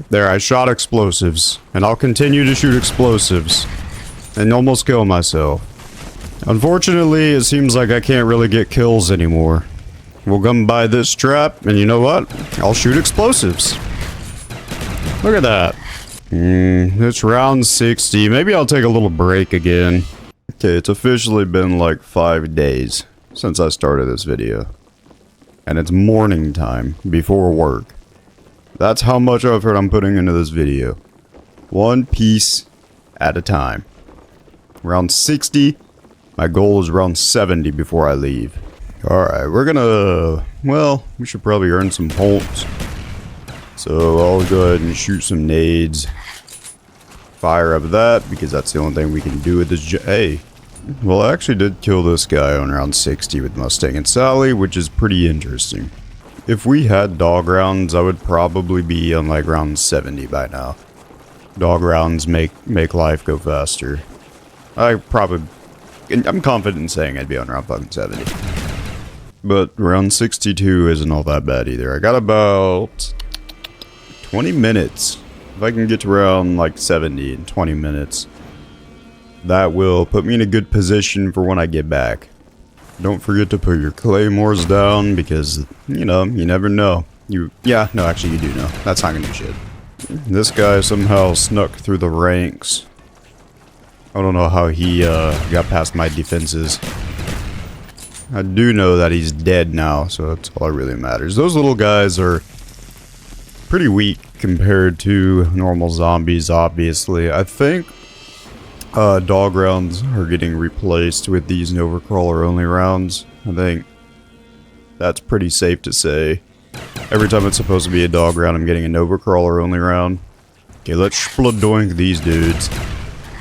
There, I shot explosives. And I'll continue to shoot explosives. And almost kill myself. Unfortunately, it seems like I can't really get kills anymore. We'll come by this trap, and you know what? I'll shoot explosives. Look at that. It's round 60. Maybe I'll take a little break again. Okay, it's officially been like 5 days since I started this video. And it's morning time before work. That's how much effort I'm putting into this video. One piece at a time. Round 60. My goal is round 70 before I leave. Alright, we're gonna... Well, we should probably earn some points. So I'll go ahead and shoot some nades. Fire up that, because that's the only thing we can do with this... Hey. Well, I actually did kill this guy on round 60 with Mustang and Sally, which is pretty interesting. If we had dog rounds, I would probably be on like round 70 by now. Dog rounds make life go faster. I'm confident in saying I'd be on round fucking 70. But round 62 isn't all that bad either. I got about 20 minutes. If I can get to around like 70 in 20 minutes, that will put me in a good position for when I get back. Don't forget to put your claymores down because, you know, you never know. Actually you do know. That's not gonna do shit. This guy somehow snuck through the ranks. I don't know how he got past my defenses. I do know that he's dead now, so that's all that really matters. Those little guys are pretty weak compared to normal zombies, obviously. I think dog rounds are getting replaced with these Nova Crawler only rounds. I think that's pretty safe to say. Every time it's supposed to be a dog round, I'm getting a Nova Crawler only round. Okay, let's splodoink these dudes.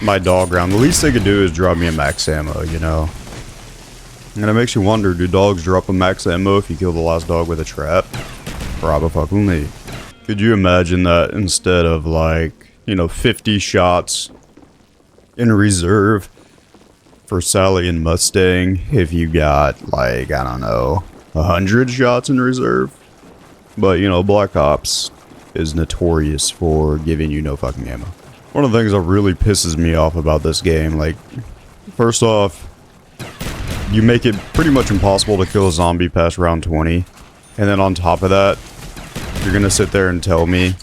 My dog round. The least they could do is drop me a max ammo, you know. And it makes you wonder, do dogs drop a max ammo if you kill the last dog with a trap? Probably. Could you imagine that instead of like, you know, 50 shots in reserve for Sally and Mustang, if you got like, I don't know, 100 shots in reserve? But, you know, Black Ops is notorious for giving you no fucking ammo. One of the things that really pisses me off about this game, like, first off, you make it pretty much impossible to kill a zombie past round 20. And then on top of that, you're gonna sit there and tell me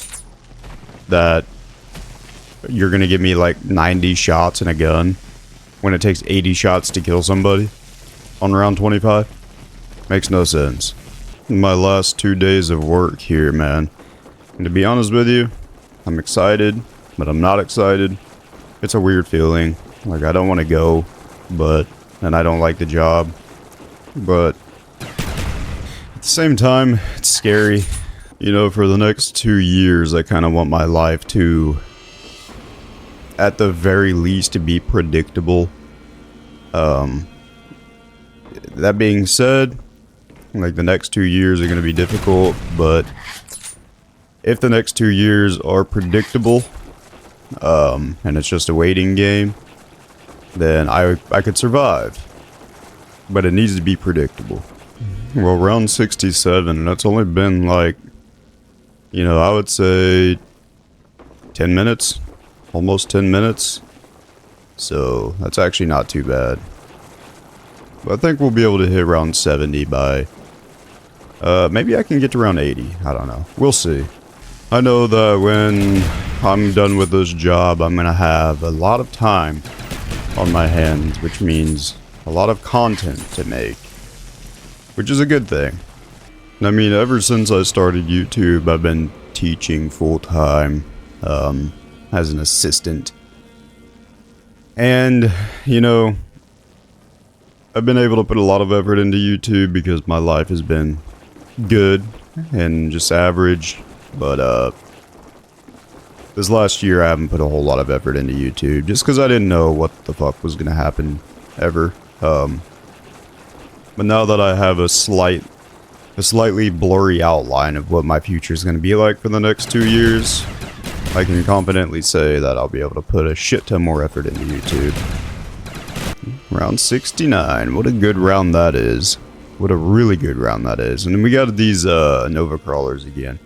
that you're gonna give me like 90 shots in a gun when it takes 80 shots to kill somebody on round 25? Makes no sense. My last 2 days of work here, man. And to be honest with you, I'm excited, but I'm not excited. It's a weird feeling. Like, I don't want to go, and I don't like the job. But at the same time, it's scary. You know, for the next 2 years, I kind of want my life to, at the very least, to be predictable. That being said, like, the next 2 years are going to be difficult, but if the next 2 years are predictable, and it's just a waiting game, then I could survive. But it needs to be predictable. Well, round 67, and that's only been like, you know, I would say 10 minutes, almost 10 minutes. So that's actually not too bad. But I think we'll be able to hit round 70 by, maybe I can get to round 80. I don't know. We'll see. I know that when I'm done with this job, I'm going to have a lot of time on my hands, which means a lot of content to make, which is a good thing. I mean, ever since I started YouTube, I've been teaching full-time, as an assistant. And, you know, I've been able to put a lot of effort into YouTube because my life has been good and just average. But, this last year I haven't put a whole lot of effort into YouTube just because I didn't know what the fuck was going to happen ever. But now that I have a slightly blurry outline of what my future is going to be like for the next 2 years, I can confidently say that I'll be able to put a shit ton more effort into YouTube. Round 69. What a good round that is. What a really good round that is. And then we got these Nova Crawlers again.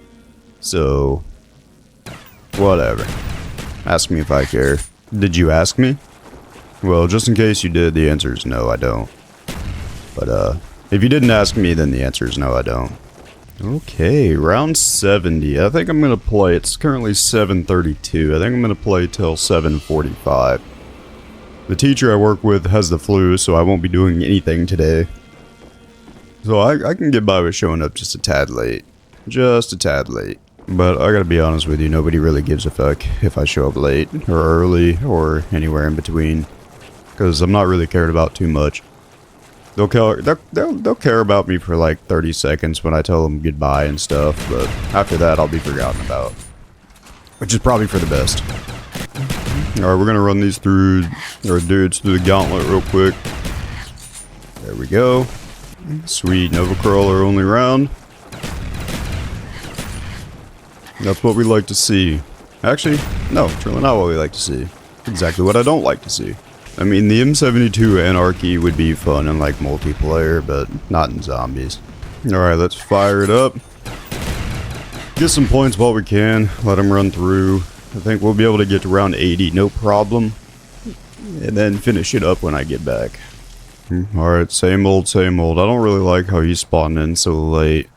So, whatever. Ask me if I care. Did you ask me? Well, just in case you did, the answer is no, I don't. But, if you didn't ask me, then the answer is no, I don't. Okay, round 70. I think I'm gonna play. It's currently 7:32. I think I'm gonna play till 7:45. The teacher I work with has the flu, so I won't be doing anything today. So I can get by with showing up just a tad late. Just a tad late. But I gotta be honest with you, nobody really gives a fuck if I show up late, or early, or anywhere in between. Because I'm not really cared about too much. They'll care about me for like 30 seconds when I tell them goodbye and stuff, but after that I'll be forgotten about. Which is probably for the best. Alright, we're gonna run these through, or dudes through the gauntlet real quick. There we go. Sweet, Nova Crawler only round. That's what we like to see. Actually, no, it's really not what we like to see. Exactly what I don't like to see. I mean, the M72 Anarchy would be fun in like multiplayer, but not in zombies. Alright, let's fire it up. Get some points while we can. Let them run through. I think we'll be able to get to round 80, no problem. And then finish it up when I get back. Alright, same old, same old. I don't really like how he's spawned in so late.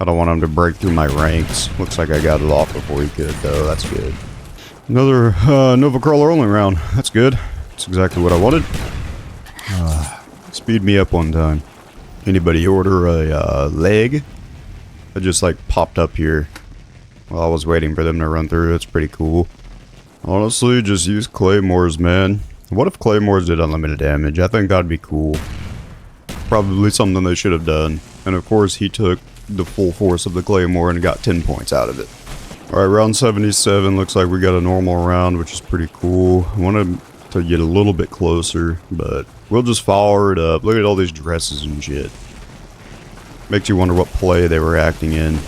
I don't want him to break through my ranks. Looks like I got it off before he could, though. That's good. Another Nova Crawler only round. That's good. That's exactly what I wanted. Speed me up one time. Anybody order a leg? It just like popped up here while I was waiting for them to run through. It's pretty cool. Honestly, just use claymores, man. What if claymores did unlimited damage? I think that'd be cool. Probably something they should have done. And of course, he took the full force of the claymore and got 10 points out of it. Alright, round 77. Looks like we got a normal round, which is pretty cool. I wanted to get a little bit closer, but we'll just fire it up. Look at all these dresses and shit. Makes you wonder what play they were acting in.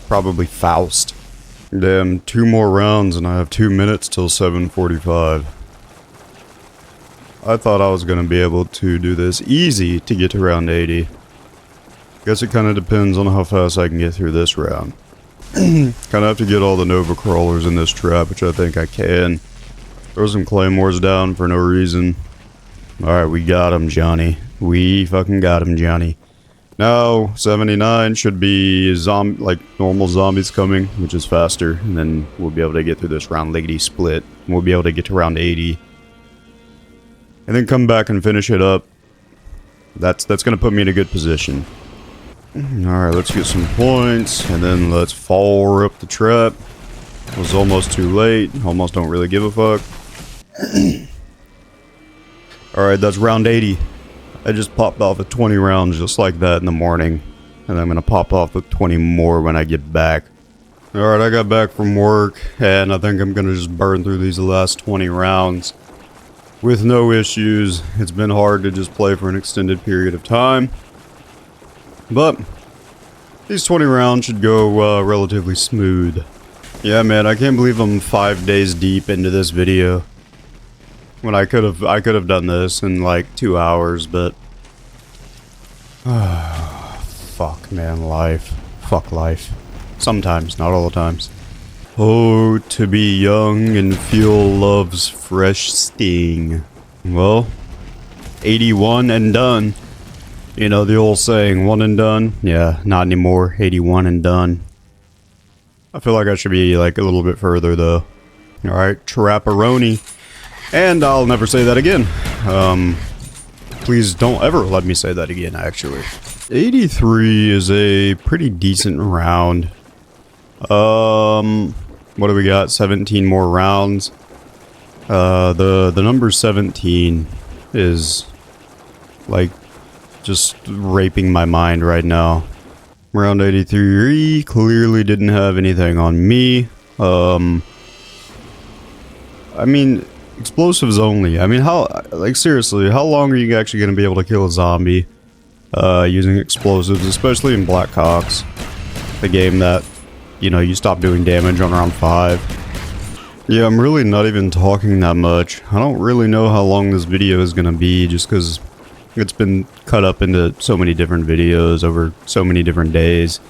Probably Faust. Damn, 2 more rounds and I have 2 minutes till 7:45. I thought I was going to be able to do this easy to get to round 80. Guess it kind of depends on how fast I can get through this round. Kind of have to get all the Nova Crawlers in this trap, which I think I can. Throw some claymores down for no reason. Alright, we got him, Johnny. We fucking got him, Johnny. Now, 79 should be like normal zombies coming, which is faster. And then we'll be able to get through this round lickety split. We'll be able to get to round 80. And then come back and finish it up. That's going to put me in a good position. Alright, let's get some points. And then let's fire up the trap. It was almost too late. Almost don't really give a fuck. Alright, that's round 80. I just popped off with 20 rounds just like that in the morning. And I'm going to pop off with 20 more when I get back. Alright, I got back from work. And I think I'm going to just burn through these last 20 rounds with no issues. It's been hard to just play for an extended period of time. But these 20 rounds should go relatively smooth. Yeah, man, I can't believe I'm 5 days deep into this video. When I could have done this in like 2 hours, but fuck, man, life. Fuck life. Sometimes, not all the times. Oh, to be young and feel love's fresh sting. Well, 81 and done. You know the old saying, one and done? Yeah, not anymore. 81 and done. I feel like I should be like a little bit further though. Alright, trapperoni. And I'll never say that again. Please don't ever let me say that again, actually. 83 is a pretty decent round. What do we got? 17 more rounds. The number 17 is like just raping my mind right now. Round 83 clearly didn't have anything on me. I mean, explosives only. I mean, like seriously, how long are you actually going to be able to kill a zombie using explosives, especially in Black Ops, the game that, you know, you stop doing damage on round 5. Yeah, I'm really not even talking that much. I don't really know how long this video is going to be just because it's been cut up into so many different videos over so many different days.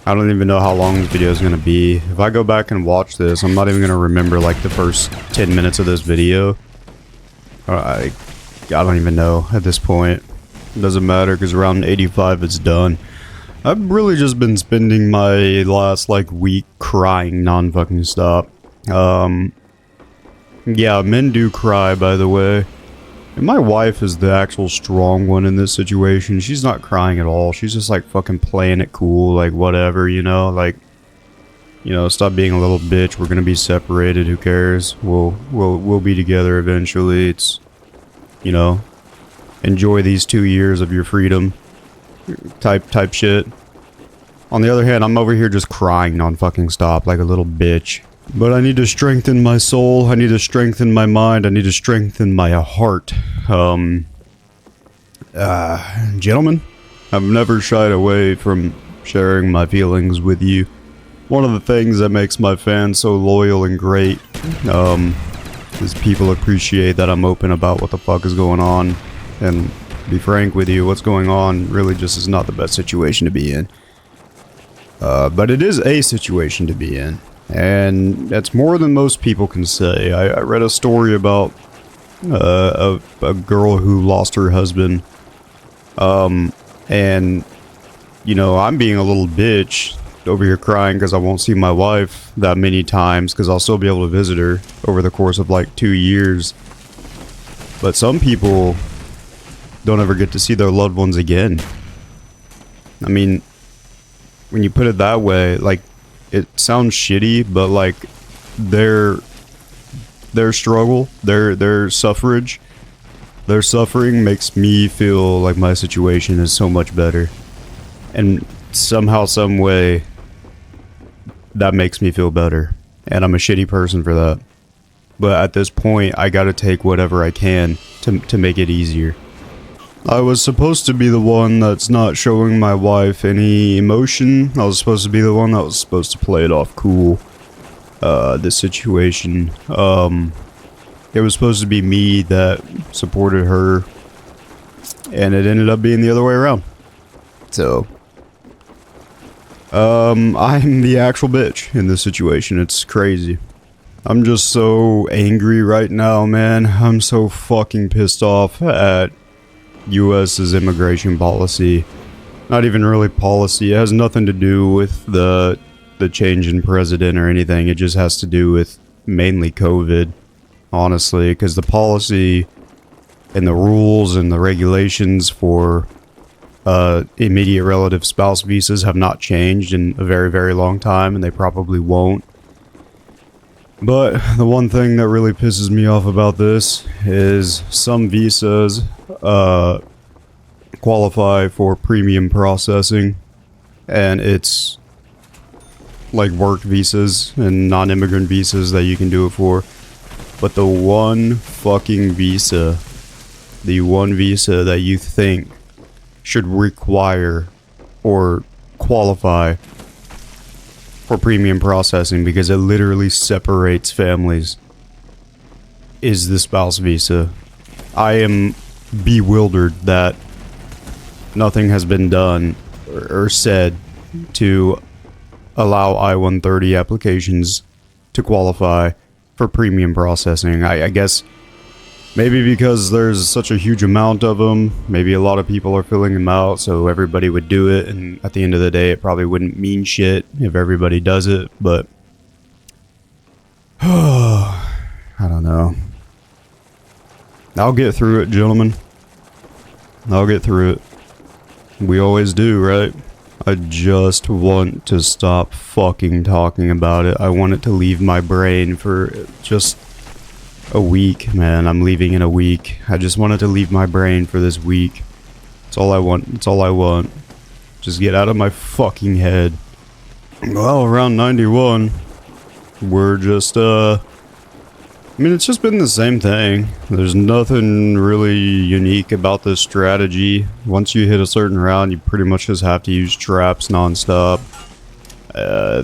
I don't even know how long this video is going to be. If I go back and watch this, I'm not even going to remember like the first 10 minutes of this video. I don't even know at this point. It doesn't matter because around 85 it's done. I've really just been spending my last like week crying non-fucking stop. Yeah, men do cry, by the way. And my wife is the actual strong one in this situation. She's not crying at all. She's just like fucking playing it cool, like whatever, you know, like, you know, stop being a little bitch. We're gonna be separated. Who cares? We'll be together eventually. It's, you know, enjoy these 2 years of your freedom, type shit. On the other hand, I'm over here just crying non-fucking stop like a little bitch. But I need to strengthen my soul, I need to strengthen my mind, I need to strengthen my heart. Gentlemen, I've never shied away from sharing my feelings with you. one of the things that makes my fans so loyal and great, is people appreciate that I'm open about what the fuck is going on. And to be frank with you, what's going on really just is not the best situation to be in. But it is a situation to be in. And that's more than most people can say. I read a story about a girl who lost her husband. And, you know, I'm being a little bitch over here crying because I won't see my wife that many times because I'll still be able to visit her over the course of like 2 years. But some people don't ever get to see their loved ones again. I mean, when you put it that way, like, it sounds shitty, but like their struggle, their suffering makes me feel like my situation is so much better. And somehow, some way, that makes me feel better. And I'm a shitty person for that. But at this point, I gotta take whatever I can to make it easier. I was supposed to be the one that's not showing my wife any emotion. I was supposed to be the one that was supposed to play it off cool. This situation. It was supposed to be me that supported her. And it ended up being the other way around. So, I'm the actual bitch in this situation. It's crazy. I'm just so angry right now, man. I'm so fucking pissed off at US's immigration policy. Not even really policy. It has nothing to do with the change in president or anything. It just has to do with mainly COVID, honestly, because the policy and the rules and the regulations for immediate relative spouse visas have not changed in a very, very long time, and they probably won't. But the one thing that really pisses me off about this is some visas qualify for premium processing, and it's like work visas and non-immigrant visas that you can do it for. But the one visa that you think should require or qualify for premium processing because it literally separates families is the spouse visa. I am bewildered that nothing has been done or said to allow I-130 applications to qualify for premium processing. I guess maybe because there's such a huge amount of them, maybe a lot of people are filling them out, so everybody would do it, and at the end of the day, it probably wouldn't mean shit if everybody does it, but I don't know. I'll get through it, gentlemen. I'll get through it. We always do, right? I just want to stop fucking talking about it. I want it to leave my brain for just a week, man. I'm leaving in a week. I just want it to leave my brain for this week. That's all I want. That's all I want. Just get out of my fucking head. Well, around 91, we're just, I mean, it's just been the same thing. There's nothing really unique about this strategy. Once you hit a certain round, you pretty much just have to use traps nonstop.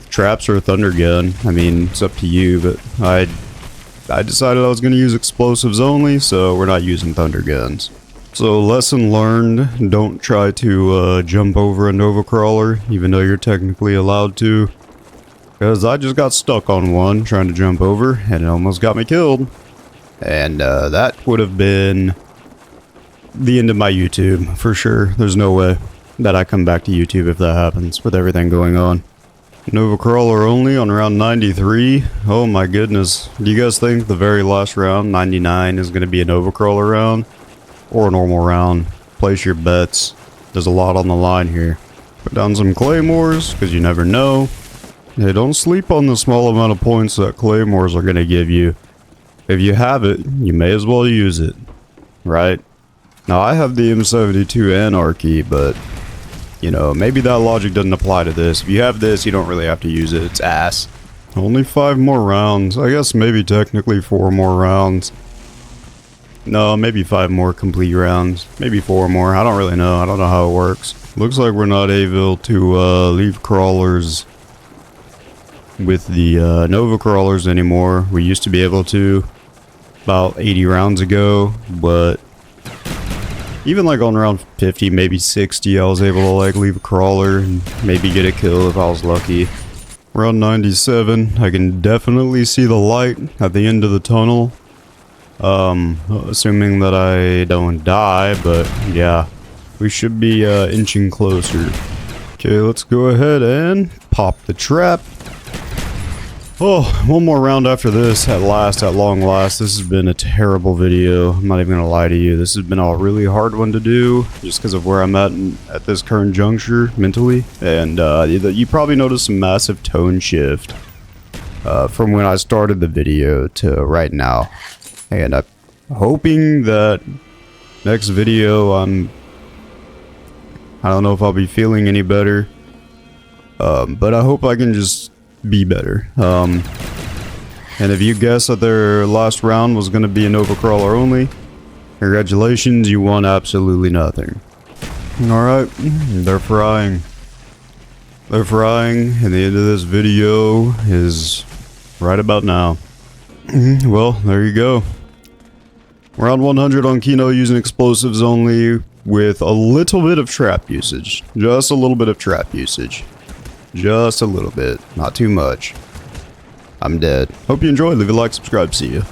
Traps or a thunder gun. I mean, it's up to you, but I decided I was going to use explosives only, so we're not using thunder guns. So, lesson learned, don't try to jump over a Nova Crawler, even though you're technically allowed to. Because I just got stuck on one trying to jump over, and it almost got me killed. And that would have been the end of my YouTube, for sure. There's no way that I come back to YouTube if that happens, with everything going on. Nova Crawler only on round 93. Oh my goodness. Do you guys think the very last round, 99, is going to be a Nova Crawler round? Or a normal round? Place your bets. There's a lot on the line here. Put down some claymores, because you never know. Hey, don't sleep on the small amount of points that claymores are going to give you. If you have it, you may as well use it. Right? Now, I have the M72 Anarchy, but you know, maybe that logic doesn't apply to this. If you have this, you don't really have to use it. It's ass. Only 5 more rounds. I guess maybe technically 4 more rounds. No, maybe 5 more complete rounds. Maybe 4 more. I don't really know. I don't know how it works. Looks like we're not able to leave crawlers with the Nova crawlers anymore. We used to be able to about 80 rounds ago, but even like on round 50, maybe 60, I was able to like leave a crawler and maybe get a kill if I was lucky. Round 97, I can definitely see the light at the end of the tunnel. Assuming that I don't die, but yeah, we should be inching closer. Okay, let's go ahead and pop the trap. Oh, one more round after this, at long last. This has been a terrible video. I'm not even gonna lie to you. This has been a really hard one to do, just because of where I'm at this current juncture, mentally. And you probably noticed a massive tone shift from when I started the video to right now. And I'm hoping that next video, I don't know if I'll be feeling any better. But I hope I can just be better. And if you guessed that their last round was going to be a Nova Crawler only, congratulations, you won absolutely nothing. Alright, they're frying. They're frying, and the end of this video is right about now. Well, there you go. Round 100 on Kino using explosives only with a little bit of trap usage. Just a little bit of trap usage. Just a little bit, not too much. I'm dead. Hope you enjoyed. Leave a like, subscribe, see ya.